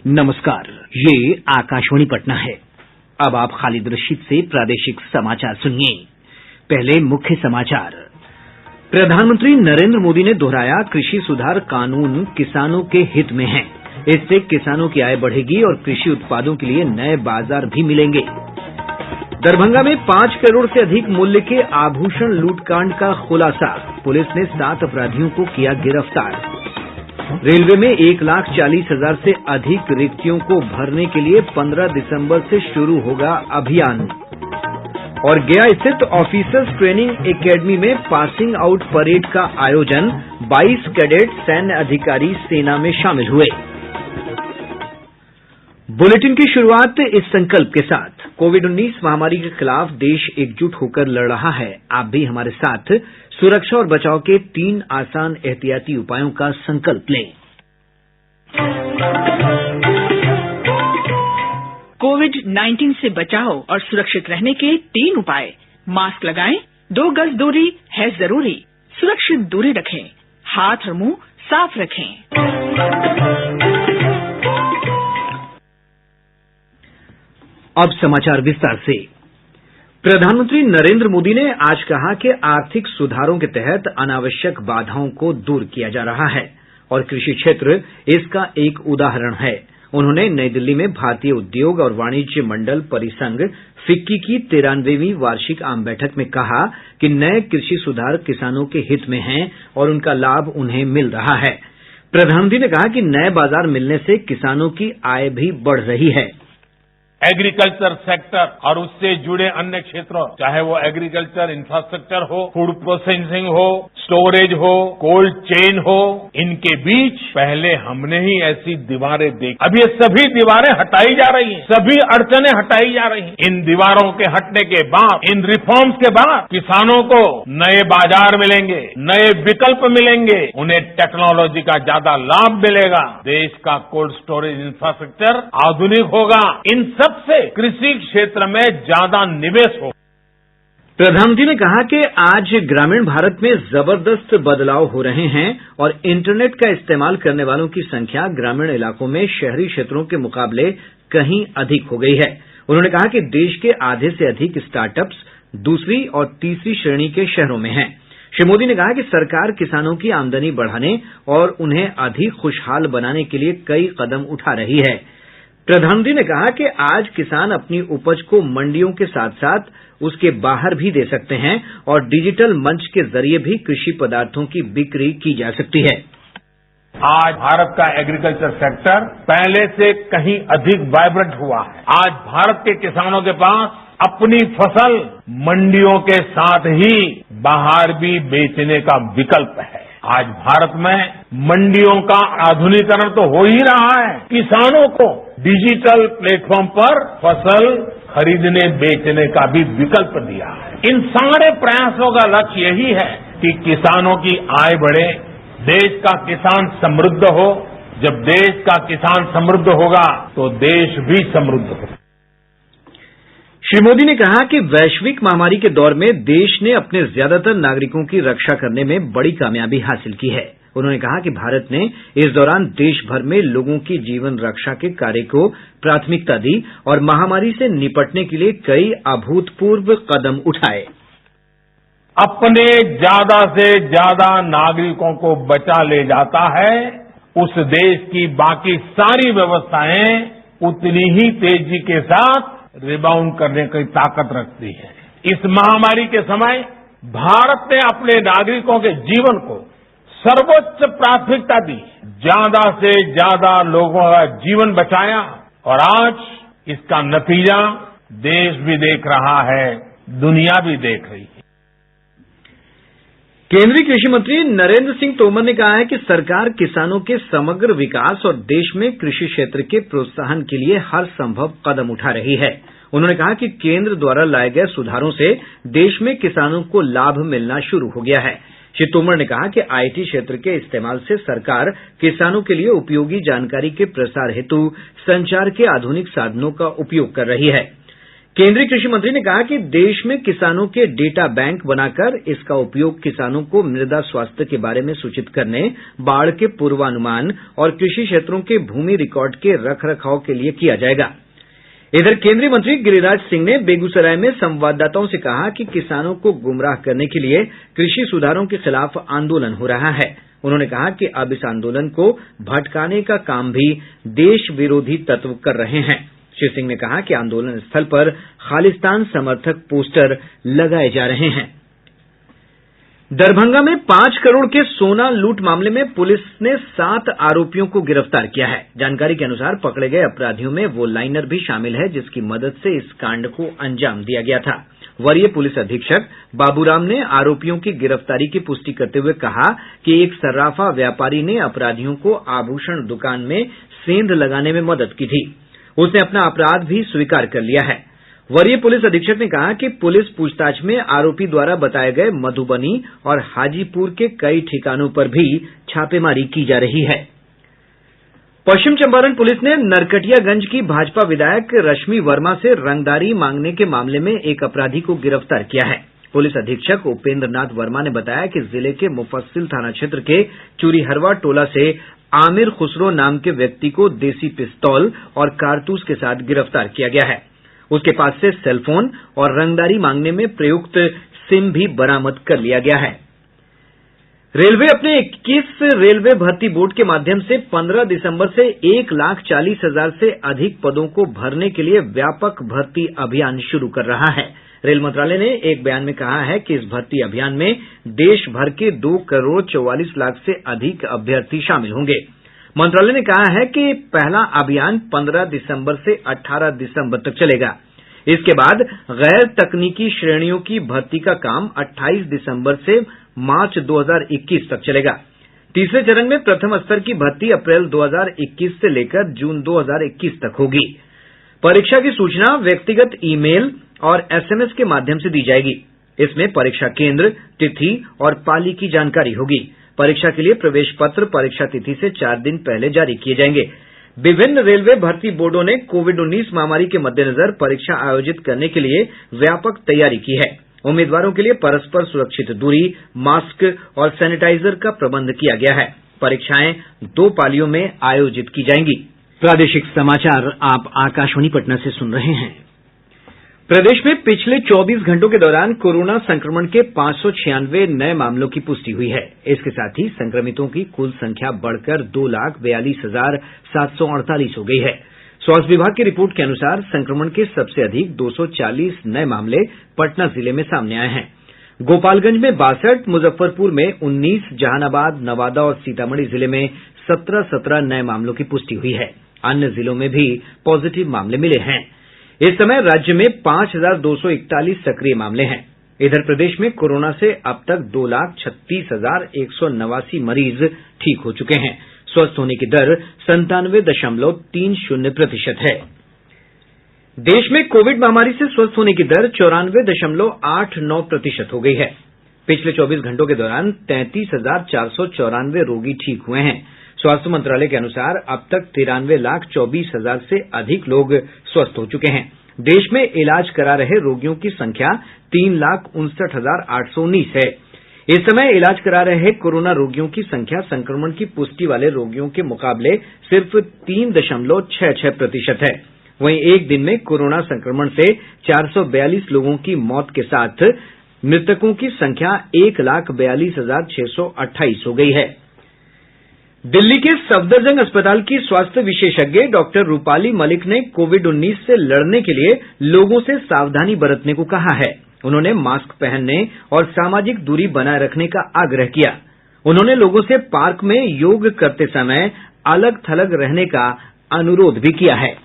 नमस्कार, ये आकाशवाणी पटना है। अब आप खालिद रशीद से प्रादेशिक समाचार सुनिए। पहले मुख्य समाचार। प्रधानमंत्री नरेंद्र मोदी ने दोहराया, कृषि सुधार कानून किसानों के हित में हैं। इससे किसानों की आय बढ़ेगी और कृषि उत्पादों के लिए नए बाजार भी मिलेंगे। दरभंगा में 5 करोड़ से अधिक मूल्य के आभूषण लूटकांड का खुलासा, पुलिस ने 7 अपराधियों को किया गिरफ्तार। रेलवे में 1,40,000 से अधिक रिक्तियों को भरने के लिए 15 दिसंबर से शुरू होगा अभियान। और गया स्थित ऑफिसर्स ट्रेनिंग एकेडमी में पासिंग आउट परेड का आयोजन, 22 कैडेट सैन्य अधिकारी सेना में शामिल हुए। बुलेटिन की शुरुआत इस संकल्प के साथ, कोविड-19 महामारी के खिलाफ देश एकजुट होकर लड़ रहा है। आप भी हमारे साथ सुरक्षा और बचाव के 3 आसान एहतियाती उपायों का संकल्प लें। कोविड-19 से बचाव और सुरक्षित रहने के 3 उपाय। मास्क लगाएं, 2 गज दूरी है जरूरी, सुरक्षित दूरी रखें, हाथ और मुंह साफ रखें। अब समाचार विस्तार से। प्रधानमंत्री नरेंद्र मोदी ने आज कहा कि आर्थिक सुधारों के तहत अनावश्यक बाधाओं को दूर किया जा रहा है और कृषि क्षेत्र इसका एक उदाहरण है। उन्होंने नई दिल्ली में भारतीय उद्योग और वाणिज्य मंडल परिसंघ फिक्की की 93वीं वार्षिक आम बैठक में कहा कि नए कृषि सुधार किसानों के हित में हैं और उनका लाभ उन्हें मिल रहा है। प्रधानमंत्री ने कहा कि नए बाजार मिलने से किसानों की आय भी बढ़ रही है। एग्रीकल्चर सेक्टर और उससे जुड़े अन्य क्षेत्रों, चाहे वो एग्रीकल्चर इंफ्रास्ट्रक्चर हो, फूड प्रोसेसिंग हो, स्टोरेज हो, कोल्ड चेन हो, इनके बीच पहले हमने ही ऐसी दीवारें देखी। अब ये सभी दीवारें हटाई जा रही हैं, सभी अड़चनें हटाई जा रही हैं। इन दीवारों के हटने के बाद, इन रिफॉर्म्स के बाद किसानों को नए बाजार मिलेंगे, नए विकल्प मिलेंगे, उन्हें टेक्नोलॉजी का ज्यादा लाभ मिलेगा, देश का कोल्ड स्टोरेज इंफ्रास्ट्रक्चर आधुनिक होगा। इन सब से कृषि क्षेत्र में ज्यादा निवेश हो। प्रधानमंत्री ने कहा कि आज ग्रामीण भारत में जबरदस्त बदलाव हो रहे हैं और इंटरनेट का इस्तेमाल करने वालों की संख्या ग्रामीण इलाकों में शहरी क्षेत्रों के मुकाबले कहीं अधिक हो गई है। उन्होंने कहा कि देश के आधे से अधिक स्टार्टअप्स दूसरी और तीसरी श्रेणी के शहरों में हैं। श्री मोदी ने कहा कि सरकार किसानों की आमदनी बढ़ाने और उन्हें अधिक खुशहाल बनाने के लिए कई कदम उठा रही है। प्रधानमंत्री ने कहा कि आज किसान अपनी उपज को मंडियों के साथ साथ उसके बाहर भी दे सकते हैं और डिजिटल मंच के जरिए भी कृषि पदार्थों की बिक्री की जा सकती है। आज भारत का एग्रीकल्चर सेक्टर पहले से कहीं अधिक वाइब्रेंट हुआ है। आज भारत के किसानों के पास अपनी फसल मंडियों के साथ ही बाहर भी बेचने का विकल्प है। आज भारत में मंडियों का आधुनिकीकरण तो हो ही रहा है, किसानों को डिजिटल प्लेटफॉर्म पर फसल खरीदने बेचने का भी विकल्प दिया है। इन सारे प्रयासों का लक्ष्य यही है कि किसानों की आय बढ़े, देश का किसान समृद्ध हो। जब देश का किसान समृद्ध होगा तो देश भी समृद्ध होगा। श्री मोदी ने कहा कि वैश्विक महामारी के दौर में देश ने अपने ज्यादातर नागरिकों की रक्षा करने में बड़ी कामयाबी हासिल की है। उन्होंने कहा कि भारत ने इस दौरान देश भर में लोगों की जीवन रक्षा के कार्य को प्राथमिकता दी और महामारी से निपटने के लिए कई अभूतपूर्व कदम उठाए। अपने ज्यादा से ज्यादा नागरिकों को बचा ले जाता है, उस देश की बाकी सारी व्यवस्थाएं उतनी ही तेजी के साथ रिबाउंड करने की ताकत रखती है। इस महामारी के समय भारत ने अपने नागरिकों के जीवन को सर्वोच्च प्राथमिकता दी, ज्यादा से ज्यादा लोगों का जीवन बचाया और आज इसका नतीजा देश भी देख रहा है, दुनिया भी देख रही है। केंद्रीय कृषि मंत्री नरेंद्र सिंह तोमर ने कहा है कि सरकार किसानों के समग्र विकास और देश में कृषि क्षेत्र के प्रोत्साहन के लिए हर संभव कदम उठा रही है। उन्होंने कहा कि केंद्र द्वारा लाए गए सुधारों से देश में किसानों को लाभ मिलना शुरू हो गया है। श्री तोमर ने कहा कि आईटी क्षेत्र के इस्तेमाल से सरकार किसानों के लिए उपयोगी जानकारी के प्रसार हेतु संचार के आधुनिक साधनों का उपयोग कर रही है। केंद्रीय कृषि मंत्री ने कहा कि देश में किसानों के डेटा बैंक बनाकर इसका उपयोग किसानों को मृदा स्वास्थ्य के बारे में सूचित करने, बाढ़ के पूर्वानुमान और कृषि क्षेत्रों के भूमि रिकॉर्ड के रखरखाव के लिए किया जाएगा। इधर केंद्रीय मंत्री गिरिराज सिंह ने बेगूसराय में संवाददाताओं से कहा कि किसानों को गुमराह करने के लिए कृषि सुधारों के खिलाफ आंदोलन हो रहा है। उन्होंने कहा कि अब इस आंदोलन को भटकाने का काम भी देश विरोधी तत्व कर रहे हैं। श्री सिंह ने कहा कि आंदोलन स्थल पर खालिस्तान समर्थक पोस्टर लगाए जा रहे हैं। दरभंगा में 5 करोड़ के सोना लूट मामले में पुलिस ने 7 आरोपियों को गिरफ्तार किया है। जानकारी के अनुसार पकड़े गए अपराधियों में वो लाइनर भी शामिल है जिसकी मदद से इस कांड को अंजाम दिया गया था। वरीय पुलिस अधीक्षक बाबूराम ने आरोपियों की गिरफ्तारी की पुष्टि करते हुए कहा कि एक सर्राफा व्यापारी ने अपराधियों को आभूषण दुकान में सेंध लगाने में मदद की थी। उसने अपना अपराध भी स्वीकार कर लिया है। वरीय पुलिस अधीक्षक ने कहा कि पुलिस पूछताछ में आरोपी द्वारा बताए गए मधुबनी और हाजीपुर के कई ठिकानों पर भी छापेमारी की जा रही है। पश्चिम चंपारण पुलिस ने नरकटियागंज की भाजपा विधायक रश्मि वर्मा से रंगदारी मांगने के मामले में एक अपराधी को गिरफ्तार किया है। पुलिस अधीक्षक उपेंद्र नाथ वर्मा ने बताया कि जिले के मुफस्सिल थाना क्षेत्र के चूरीहरवा टोला से आमिर खुसरो नाम के व्यक्ति को देसी पिस्तौल और कारतूस के साथ गिरफ्तार किया गया है। उसके पास से सेलफोन और रंगदारी मांगने में प्रयुक्त सिम भी बरामद कर लिया गया है। रेलवे अपने 21 रेलवे भर्ती बोर्ड के माध्यम से 15 दिसंबर से 1,40,000 से अधिक पदों को भरने के लिए व्यापक भर्ती अभियान शुरू कर रहा है। रेल मंत्रालय ने एक बयान में कहा है कि इस भर्ती अभियान में देश भर के 2 करोड़ 44 लाख से अधिक अभ्यर्थी शामिल होंगे। मंत्रालय ने कहा है कि पहला अभियान 15 दिसंबर से 18 दिसंबर तक चलेगा। इसके बाद गैर तकनीकी श्रेणियों की भर्ती का काम 28 दिसंबर से मार्च 2021 तक चलेगा। तीसरे चरण में प्रथम स्तर की भर्ती अप्रैल 2021 से लेकर जून 2021 तक होगी। परीक्षा की सूचना व्यक्तिगत ईमेल और एसएमएस के माध्यम से दी जाएगी। इसमें परीक्षा केंद्र, तिथि और पाली की जानकारी होगी। परीक्षा के लिए प्रवेश पत्र परीक्षा तिथि से 4 दिन पहले जारी किए जाएंगे। विभिन्न रेलवे भर्ती बोर्डों ने कोविड-19 महामारी के मद्देनजर परीक्षा आयोजित करने के लिए व्यापक तैयारी की है। उम्मीदवारों के लिए परस्पर सुरक्षित दूरी, मास्क और सैनिटाइजर का प्रबंध किया गया है। परीक्षाएं 2 पालियों में आयोजित की जाएंगी। प्रादेशिक समाचार आप आकाशवाणी पटना से सुन रहे हैं। प्रदेश में पिछले 24 घंटों के दौरान कोरोना संक्रमण के 596 नए मामलों की पुष्टि हुई है। इसके साथ ही संक्रमितों की कुल संख्या बढ़कर 2,42,748 हो गई है। स्वास्थ्य विभाग की रिपोर्ट के अनुसार संक्रमण के सबसे अधिक 240 नए मामले पटना जिले में सामने आए हैं। गोपालगंज में 62, मुजफ्फरपुर में 19, जहानाबाद, नवादा और सीतामढ़ी जिले में 17 नए मामलों की पुष्टि हुई है। अन्य जिलों में भी पॉजिटिव मामले मिले हैं। इस समय राज्य में 5,241 सक्रिय मामले हैं। इधर प्रदेश में कोरोना से अब तक 2,36,189 मरीज ठीक हो चुके हैं। स्वस्थ होने की दर 97.30% है। देश में कोविड महामारी से स्वस्थ होने की दर 94.89% हो गई है। पिछले 24 घंटों के दौरान 33,494 रोगी ठीक हुए हैं। स्वास्थ्य मंत्रालय के अनुसार अब तक 93,24,000 से अधिक लोग स्वस्थ हो चुके हैं। देश में इलाज करा रहे रोगियों की संख्या 3,59,819 है। इस समय इलाज करा रहे कोरोना रोगियों की संख्या संक्रमण की पुष्टि वाले रोगियों के मुकाबले सिर्फ 3.66% है। वहीं एक दिन में कोरोना संक्रमण से 442 लोगों की मौत के साथ मृतकों की संख्या 1,42,628 हो गई है। दिल्ली के सफदरजंग अस्पताल की स्वास्थ्य विशेषज्ञ डॉक्टर रूपाली मलिक ने कोविड-19 से लड़ने के लिए लोगों से सावधानी बरतने को कहा है। उन्होंने मास्क पहनने और सामाजिक दूरी बनाए रखने का आग्रह किया। उन्होंने लोगों से पार्क में योग करते समय अलग-थलग रहने का अनुरोध भी किया है।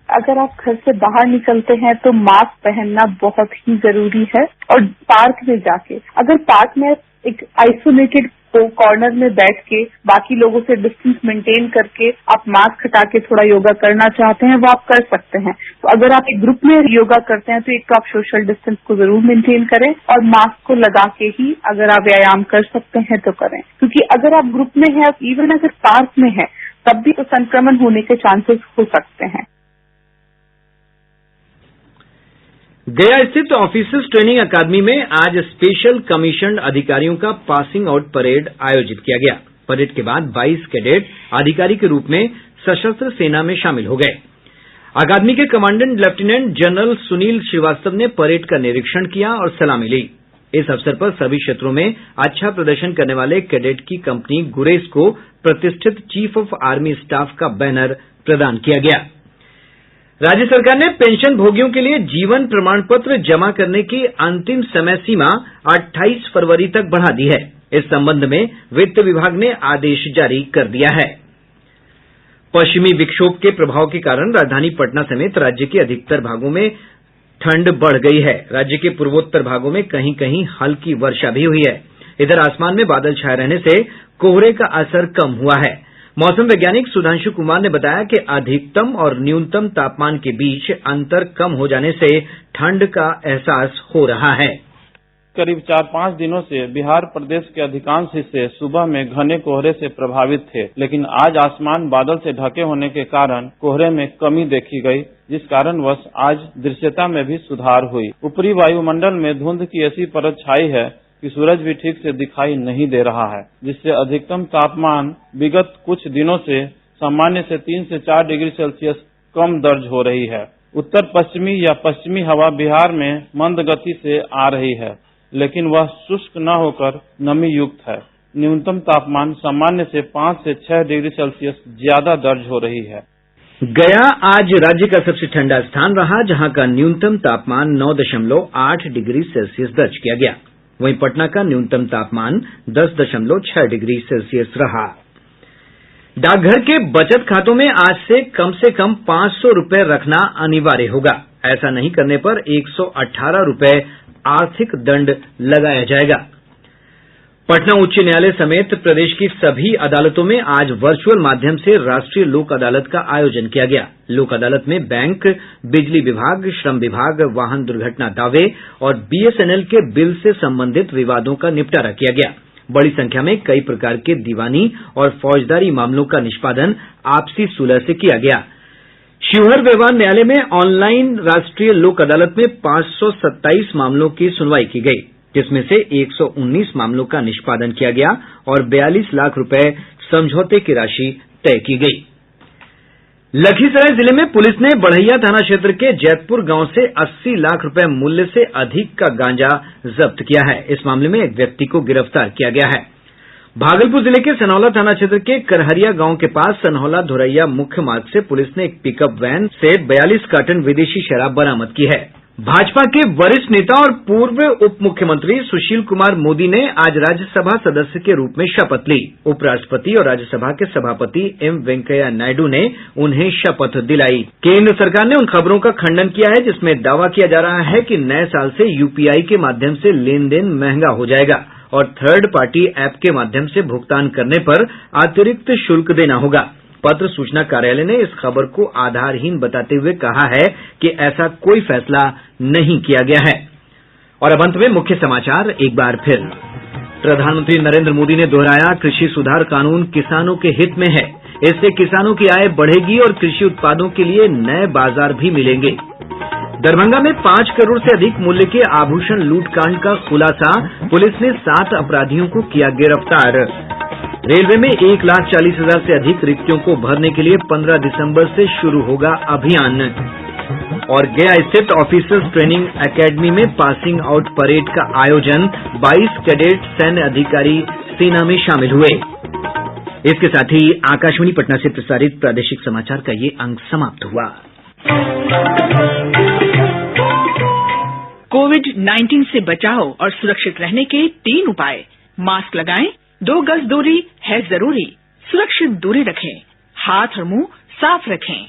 अगर आप घर से बाहर निकलते हैं तो मास्क पहनना बहुत ही जरूरी है। और पार्क में जाके अगर पार्क में एक आइसोलेटेड कॉर्नर में बैठ के बाकी लोगों से डिस्टेंस मेंटेन करके आप मास्क हटा के थोड़ा योगा करना चाहते हैं वो आप कर सकते हैं। तो अगर आप एक ग्रुप में योगा करते हैं तो एक तो आप सोशल डिस्टेंस को जरूर मेंटेन करें और मास्क को लगा के ही अगर आप व्यायाम कर सकते हैं तो करें, क्योंकि अगर आप ग्रुप में हैं, इवन अगर पार्क में है तब भी तो संक्रमण होने के चांसेस हो सकते हैं। गया स्थित ऑफिसर्स ट्रेनिंग अकादमी में आज स्पेशल कमीशन्ड अधिकारियों का पासिंग आउट परेड आयोजित किया गया। परेड के बाद 22 कैडेट अधिकारी के रूप में सशस्त्र सेना में शामिल हो गये। अकादमी के commandant lieutenant general Sunil Shrivastava ने परेड का निरीक्षण किया और सलामी ली। इस अवसर पर सभी क्षेत्रों में अच्छा प्रदर्शन करने वाले कैडेट की कंपनी गुरेज को प्रतिष्ठित चीफ ऑफ आर्मी स्टाफ का बैनर प्रदान किया गया। राज्य सरकार ने पेंशन भोगियों के लिए जीवन प्रमाण पत्र जमा करने की अंतिम समय सीमा 28 फरवरी तक बढ़ा दी है। इस संबंध में वित्त विभाग ने आदेश जारी कर दिया है। पश्चिमी विक्षोभ के प्रभाव के कारण राजधानी पटना समेत राज्य के अधिकतर भागों में ठंड बढ़ गई है। राज्य के पूर्वोत्तर भागों में कहीं कहीं हल्की वर्षा भी हुई है। इधर आसमान में बादल छाये रहने से कोहरे का असर कम हुआ है। मौसम वैज्ञानिक सुधांशु कुमार ने बताया कि अधिकतम और न्यूनतम तापमान के बीच अंतर कम हो जाने से ठंड का एहसास हो रहा है। करीब 4-5 दिनों से बिहार प्रदेश के अधिकांश हिस्से सुबह में घने कोहरे से प्रभावित थे, लेकिन आज आसमान बादल से ढके होने के कारण कोहरे में कमी देखी गई, जिस कारणवश आज दृश्यता में भी सुधार हुई। ऊपरी वायुमंडल में धुंध की ऐसी परत छाई है कि सूरज भी ठीक से दिखाई नहीं दे रहा है, जिससे अधिकतम तापमान विगत कुछ दिनों से सामान्य से 3 से 4 डिग्री सेल्सियस कम दर्ज हो रही है। उत्तर पश्चिमी या पश्चिमी हवा बिहार में मंद गति से आ रही है, लेकिन वह शुष्क न होकर नमी युक्त है। न्यूनतम तापमान सामान्य से 5 से 6 डिग्री सेल्सियस ज्यादा दर्ज हो रही है। गया आज राज्य का सबसे ठंडा स्थान रहा, जहां का न्यूनतम तापमान 9.8 डिग्री सेल्सियस दर्ज किया गया। वहीं पटना का न्यूनतम तापमान 10.6 डिग्री सेल्सियस रहा। डाकघर के बचत खातों में आज से कम 500 रूपये रखना अनिवार्य होगा। ऐसा नहीं करने पर 118 रूपये आर्थिक दंड लगाया जाएगा। पटना उच्च न्यायालय समेत प्रदेश की सभी अदालतों में आज वर्चुअल माध्यम से राष्ट्रीय लोक अदालत का आयोजन किया गया। लोक अदालत में बैंक, बिजली विभाग, श्रम विभाग, वाहन दुर्घटना दावे और बीएसएनएल के बिल से संबंधित विवादों का निपटारा किया गया। बड़ी संख्या में कई प्रकार के दीवानी और फौजदारी मामलों का निष्पादन आपसी सुलह से किया गया। शिवहर व्यवहार न्यायालय में ऑनलाइन राष्ट्रीय लोक अदालत में 527 मामलों की सुनवाई की गई, जिसमें से 119 मामलों का निष्पादन किया गया और 42 लाख रुपए समझौते की राशि तय की गई। लखीसराय जिले में पुलिस ने बढ़ैया थाना क्षेत्र के जैतपुर गांव से 80 लाख रुपए मूल्य से अधिक का गांजा जब्त किया है। इस मामले में एक व्यक्ति को गिरफ्तार किया गया है। भागलपुर जिले के सनहौला थाना क्षेत्र के करहरिया गांव के पास सनहौला धोरैया मुख्य मार्ग से पुलिस ने एक पिकअप वैन से 42 कार्टन विदेशी शराब बरामद की है। भाजपा के वरिष्ठ नेता और पूर्व उप मुख्यमंत्री सुशील कुमार मोदी ने आज राज्यसभा सदस्य के रूप में शपथ ली। उपराष्ट्रपति और राज्यसभा के सभापति एम वेंकैया नायडू ने उन्हें शपथ दिलाई। केंद्र सरकार ने उन खबरों का खंडन किया है जिसमें दावा किया जा रहा है कि नए साल से यूपीआई के माध्यम से लेन-देन महंगा हो जाएगा और थर्ड पार्टी ऐप के माध्यम से भुगतान करने पर अतिरिक्त शुल्क देना होगा। पत्र सूचना कार्यालय ने इस खबर को आधारहीन बताते हुए कहा है कि ऐसा कोई फैसला नहीं किया गया है। और अब अंत में मुख्य समाचार एक बार फिर। प्रधानमंत्री नरेंद्र मोदी ने दोहराया, कृषि सुधार कानून किसानों के हित में है। इससे किसानों की आय बढ़ेगी और कृषि उत्पादों के लिए नए बाजार भी मिलेंगे। दरभंगा में 5 करोड़ से अधिक मूल्य के आभूषण लूटकांड का खुलासा, पुलिस ने 7 अपराधियों को किया गिरफ्तार। रेलवे में 1,40,000 से अधिक रिक्तियों को भरने के लिए 15 दिसंबर से शुरू होगा अभियान। और गया स्थित ऑफिसर्स ट्रेनिंग एकेडमी में पासिंग आउट परेड का आयोजन, 22 कैडेट सैन्य अधिकारी सेना में शामिल हुए। इसके साथ ही आकाशवाणी पटना से प्रसारित प्रादेशिक समाचार का ये अंक समाप्त हुआ। कोविड-19 से बचाव और सुरक्षित रहने के 3 उपाय। मास्क लगाएं, 2 गज दूरी है जरूरी, सुरक्षित दूरी रखें, हाथ और मुंह साफ रखें।